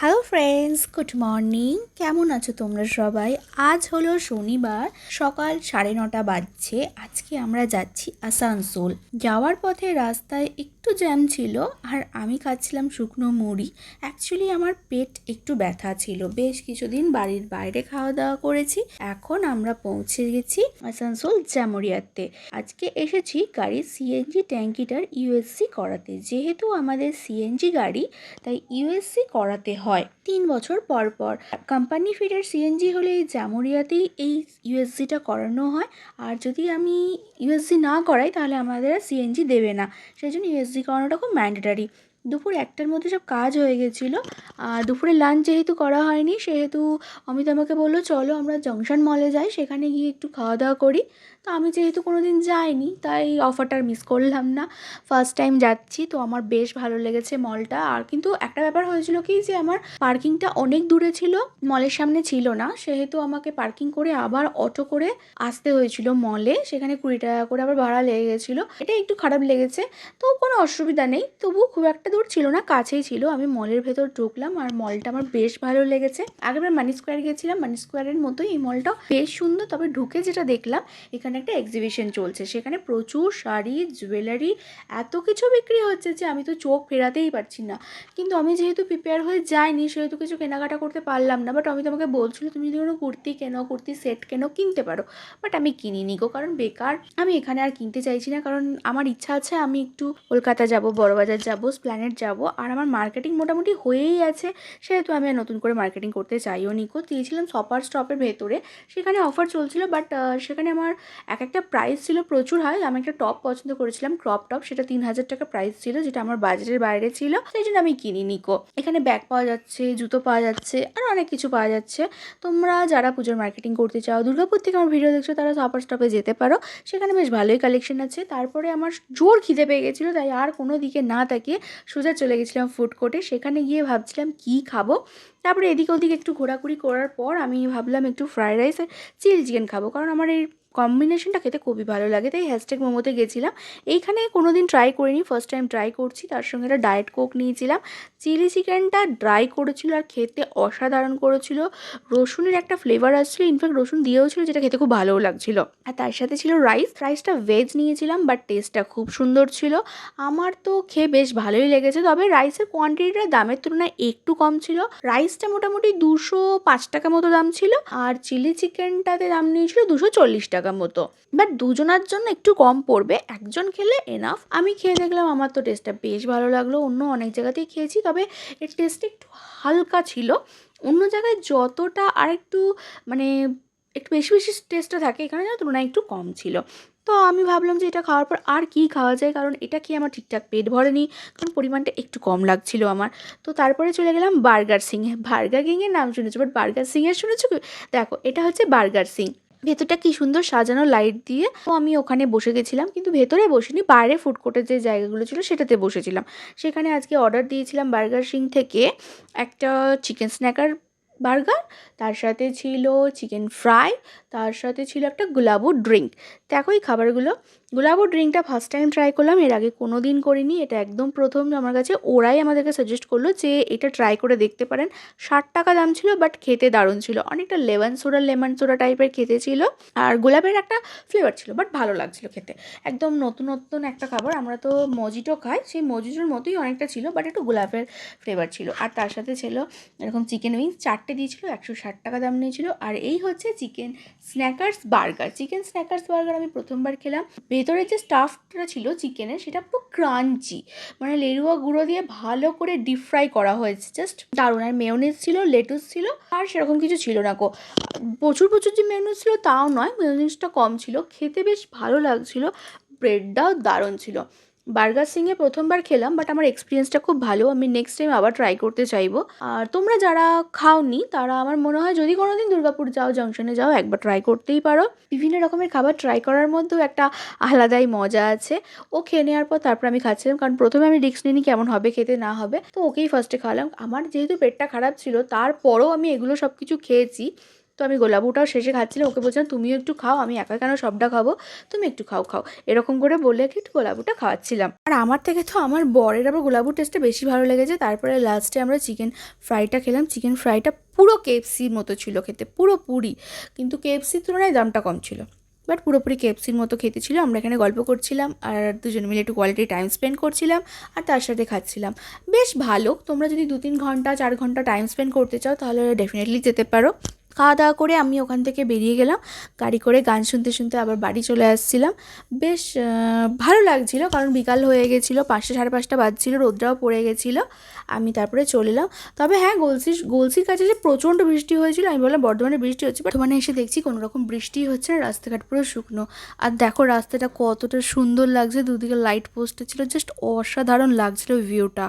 Hello friends, good morning. কেমন আছো তোমরা সবাই? আজ হলো শনিবার, সকাল 9:30 বাজছে। আজকে আমরা যাচ্ছি আসানসোল। যাওয়ার পথে রাস্তায় একটু জ্যাম ছিল আর আমি খাচ্ছিলাম শুকনো মুড়ি। অ্যাকচুয়ালি আমার পেট একটু ব্যথা ছিল, বেশ কিছুদিন বাড়ির বাইরে খাওয়া দাওয়া করেছি। এখন আমরা পৌঁছে গেছি আসানসোল জামুরিয়াতে। আজকে এসেছি গাড়ির সিএনজি ট্যাঙ্কিটার ইউএসসি করাতে। যেহেতু আমাদের সিএনজি গাড়ি, তাই ইউএসসি করাতে হয় 3 বছর পর পর। কোম্পানি ফিডের সিএনজি হলে এই জামুরিয়াতেই এই ইউএসজিটা করানো হয়। আর যদি আমি ইউএসজি না করাই তাহলে আমাদের সিএনজি দেবে না, সেই জন্য ইউএসজি করানোটা খুব ম্যান্ডেটারি। দুপুর 1টার মধ্যে সব কাজ হয়ে গেছিলো। আর দুপুরে লাঞ্চ যেহেতু করা হয়নি, সেহেতু অমিত আমাকে বললো চলো আমরা জংশন মলে যাই, সেখানে গিয়ে একটু খাওয়া দাওয়া করি। তো আমি যেহেতু কোনো দিন যাইনি, তাই অফারটা মিস করলাম না। ফার্স্ট টাইম যাচ্ছি, তো আমার বেশ ভালো লেগেছে মলটা। আর কিন্তু একটা ব্যাপার হয়েছিল কি, যে আমার পার্কিংটা অনেক দূরে ছিল, মলের সামনে ছিল না, সেহেতু আমাকে পার্কিং করে আবার অটো করে আসতে হয়েছিল মলে। সেখানে 20 টাকা করে আবার ভাড়া লেগে গেছিলো, এটা একটু খারাপ লেগেছে। তো কোনো অসুবিধা নেই, তবু খুব একটা দূর ছিল না, কাছেই ছিল। আমি মলের ভেতর ঢুকলাম আর মলটা আমার বেশ ভালো লেগেছে। আগেরবার মানি স্কোয়ার গেছিলাম, মানি স্কোয়ারের মতোই এই মলটাও বেশ সুন্দর। তবে ঢুকে যেটা দেখলাম, এখানে একটা এক্সিবিশন চলছে, সেখানে প্রচুর শাড়ি, জুয়েলারি, এত কিছু বিক্রি হচ্ছে যে আমি তো চোখ ফেরাতেই পারছি না। কিন্তু আমি যেহেতু প্রিপেয়ার হয়ে যাইনি, সেহেতু কিছু কেনাকাটা করতে পারলাম না। বাট আমি তোমাকে বলছিল তুমি যদি কোনো কুর্তি কেনো, কুর্তি সেট কেনো, কিনতে পারো। বাট আমি কিনিনি গো, কারণ বেকার। আমি এখানে আর কিনতে চাইছি না, কারণ আমার ইচ্ছা আছে আমি একটু কলকাতা যাব, বড়বাজার যাব, স্প্ল্যানেড যাব। আর আমার মার্কেটিং মোটামুটি হয়েই আছে, সেহেতু আমি আর নতুন করে মার্কেটিং করতে চাইও নিকো। দিয়েছিলাম শপার স্টপের ভেতরে, সেখানে অফার চলছিল। বাট সেখানে আমার একটা প্রাইস ছিল প্রচুর হাই। আমি একটা টপ পছন্দ করেছিলাম, ক্রপ টপ, সেটা 3000 টাকা প্রাইস ছিল, যেটা আমার বাজেটের বাইরে ছিল, সেই জন্য আমি কিনিনি কো। এখানে ব্যাগ পাওয়া যাচ্ছে, জুতো পাওয়া যাচ্ছে, আর অনেক কিছু পাওয়া যাচ্ছে। তোমরা যারা পুজোর মার্কেটিং করতে চাও, দুর্গাপুর থেকে আমার ভিডিও দেখছো, তারা শপার স্টপে যেতে পারো, সেখানে বেশ ভালোই কালেকশন আছে। তারপরে আমার জোর খিদে পেয়ে গেছিলো, তাই আর কোনো দিকে না তাকিয়ে সোজা চলে গেছিলাম ফুড কোর্টে। সেখানে গিয়ে ভাবছিলাম কি খাবো। তারপরে এদিক ওদিক একটু ঘোরাঘুরি করার পর আমি ভাবলাম একটু ফ্রাইড রাইস আর চিলি চিকেন খাবো, কারণ আমার এই কম্বিনেশনটা খেতে খুবই ভালো লাগে। তাই হ্যাশট্যাগ মোমোতে গেছিলাম। এইখানে কোনো দিন ট্রাই করিনি, ফার্স্ট টাইম ট্রাই করছি। তার সঙ্গে একটা ডায়েট কোক নিয়েছিলাম। চিলি চিকেনটা ড্রাই করেছিল আর খেতে অসাধারণ করেছিল। রসুনের একটা ফ্লেভার আসছিলো, ইনফ্যাক্ট রসুন দিয়েও ছিল, যেটা খেতে খুব ভালোও লাগছিলো। আর তার সাথে ছিল রাইসটা ভেজ নিয়েছিলাম, বাট টেস্টটা খুব সুন্দর ছিল। আমার তো খেয়ে বেশ ভালোই লেগেছে। তবে রাইসের কোয়ান্টিটিটা দামের তুলনায় একটু কম ছিল। রাইসটা মোটামুটি 205 টাকা মতো দাম ছিল, আর চিলি চিকেনটাতে দাম নিয়েছিল 240 টাকা মতো। বাট দুজনার জন্য একটু কম পড়বে, একজন খেলে এনাফ। আমি খেয়ে দেখলাম, আমার তো টেস্টটা বেশ ভালো লাগলো। অন্য অনেক জায়গাতেই খেয়েছি, তবে এর টেস্টটা একটু হালকা ছিল। অন্য জায়গায় যতটা আর একটু মানে একটু বেশি বেশি টেস্টটা থাকে, এখানে যেন তুলনায় একটু কম ছিল। তো আমি ভাবলাম যে এটা খাওয়ার পর আর কি খাওয়া যায়, কারণ এটা খেয়ে আমার ঠিকঠাক পেট ভরেনি, কারণ পরিমাণটা একটু কম লাগছিল আমার। তো তারপরে চলে গেলাম বার্গার সিংয়ে। বার্গার কিংয়ের নাম শুনেছো, বাট বার্গার সিংয়ের শুনেছো কি? দেখো, এটা হচ্ছে বার্গার সিং। ভেতরটা কি সুন্দর সাজানো লাইট দিয়ে। তো আমি ওখানে বসে গেছিলাম, কিন্তু ভেতরে বসিনি, বাইরে ফুড কোর্টের যে জায়গাগুলো ছিল সেটাতে বসেছিলাম। সেখানে আজকে অর্ডার দিয়েছিলাম বার্গার সিং থেকে একটা চিকেন স্ন্যাকার বার্গার, তার সাথে ছিল চিকেন ফ্রাই, তার সাথে ছিল একটা গুলাবো ড্রিঙ্ক। দেখো এই খাবারগুলো, গুলাবো ড্রিঙ্কটা ফার্স্ট টাইম ট্রাই করলাম, এর আগে কোনো দিন করিনি, এটা একদম প্রথম আমার কাছে। ওরাই আমাদেরকে সাজেস্ট করলো যে এটা ট্রাই করে দেখতে পারেন। 60 টাকা দাম ছিল, বাট খেতে দারুণ ছিল, অনেকটা লেমন সোডা টাইপের খেতে ছিল। আর গোলাপের একটা ফ্লেভার ছিল, বাট ভালো লাগছিল খেতে। একদম নতুন নতুন একটা খাবার। আমরা তো মজিটো খাই, সেই মজিটোর মতোই অনেকটা ছিল, বাট একটু গোলাপের ফ্লেভার ছিল। আর তার সাথে ছিল এরকম চিকেন উইংস, 4টে দিয়েছিল, 160 টাকা দাম নিয়েছিল। আর এই হচ্ছে চিকেন স্ন্যাকার্স বার্গার। চিকেন স্ন্যাকার্স বার্গার আমি প্রথমবার খেলাম। ভেতরে যে স্টাফটা ছিল চিকেনের, সেটা পুরো ক্রাঞ্চি, মানে লেরুয়া গুঁড়ো দিয়ে ভালো করে ডিপ ফ্রাই করা হয়েছে, জাস্ট দারুণ। আর মেয়োনিজ ছিল, লেটুস ছিল, আর সেরকম কিছু ছিল না গো। প্রচুর প্রচুর যে মেয়োনিজ ছিল তাও নয়, মেয়োনিজটা কম ছিল, খেতে বেশ ভালো লাগছিল। ব্রেডটাও দারুণ ছিল। বার্গার সিংয়ে প্রথমবার খেলাম, বাট আমার এক্সপিরিয়েন্সটা খুব ভালো। আমি নেক্সট টাইম আবার ট্রাই করতে চাইবো। আর তোমরা যারা খাওনি, তারা আমার মনে হয় যদি কোনো দিন দুর্গাপুর যাও, জংশনে যাও, একবার ট্রাই করতেই পারো। বিভিন্ন রকমের খাবার ট্রাই করার মধ্যেও একটা আলাদাই মজা আছে। ও খেয়ে নেওয়ার পর তারপর আমি খাচ্ছিলাম, কারণ প্রথমে আমি রিস্ক নিইনি কেমন হবে খেতে না হবে। তো ওকেই ফার্স্টে খাওয়ালাম। আমার যেহেতু পেটটা খারাপ ছিল, তারপরও আমি এগুলো সব কিছু খেয়েছি। তো আমি গোলাপটাও শেষে খাচ্ছিলাম, ওকে বলছিলাম তুমিও একটু খাও, আমি একা কেন সবটা খাবো, তুমি একটু খাও খাও, এরকম করে বলে কি একটু গোলাপটা খাওয়াচ্ছিলাম। আর আমার থেকে তো আমার বরের আবার গোলাপুর টেস্টটা বেশি ভালো লেগেছে। তারপরে লাস্টে আমরা চিকেন ফ্রাইটা খেলাম। চিকেন ফ্রাইটা পুরো কেএফসির মতো ছিল খেতে, পুরোপুরি, কিন্তু কেএফসির তুলনায় দামটা কম ছিল, বাট পুরোপুরি কেএফসির মতো খেতে ছিল। আমরা এখানে গল্প করছিলাম আর দুজন মিলে একটু কোয়ালিটি টাইম স্পেন্ড করছিলাম আর তার সাথে খাচ্ছিলাম। বেশ ভালো, তোমরা যদি 2-3 ঘন্টা 4 ঘন্টা টাইম স্পেন্ড করতে চাও তাহলে ডেফিনেটলি যেতে পারো। খাওয়া দাওয়া করে আমি ওখান থেকে বেরিয়ে গেলাম গাড়ি করে, গান শুনতে শুনতে আবার বাড়ি চলে আসছিলাম। বেশ ভালো লাগছিলো, কারণ বিকাল হয়ে গেছিলো, 5টা 5:30 বাজছিলো, রোদটাও পড়ে গেছিলো। আমি তারপরে চলে এলাম। তবে হ্যাঁ, গলসির কাছে যে প্রচণ্ড বৃষ্টি হয়েছিল, আমি বললাম বর্ধমানে বৃষ্টি হচ্ছে, বর্ধমানে এসে দেখছি কোনো রকম বৃষ্টি হচ্ছে না, রাস্তাঘাট পুরো শুকনো। আর দেখো রাস্তাটা কতটা সুন্দর লাগছে, দুদিকে লাইট পোস্ট ছিল, জাস্ট অসাধারণ লাগছিল ভিউটা।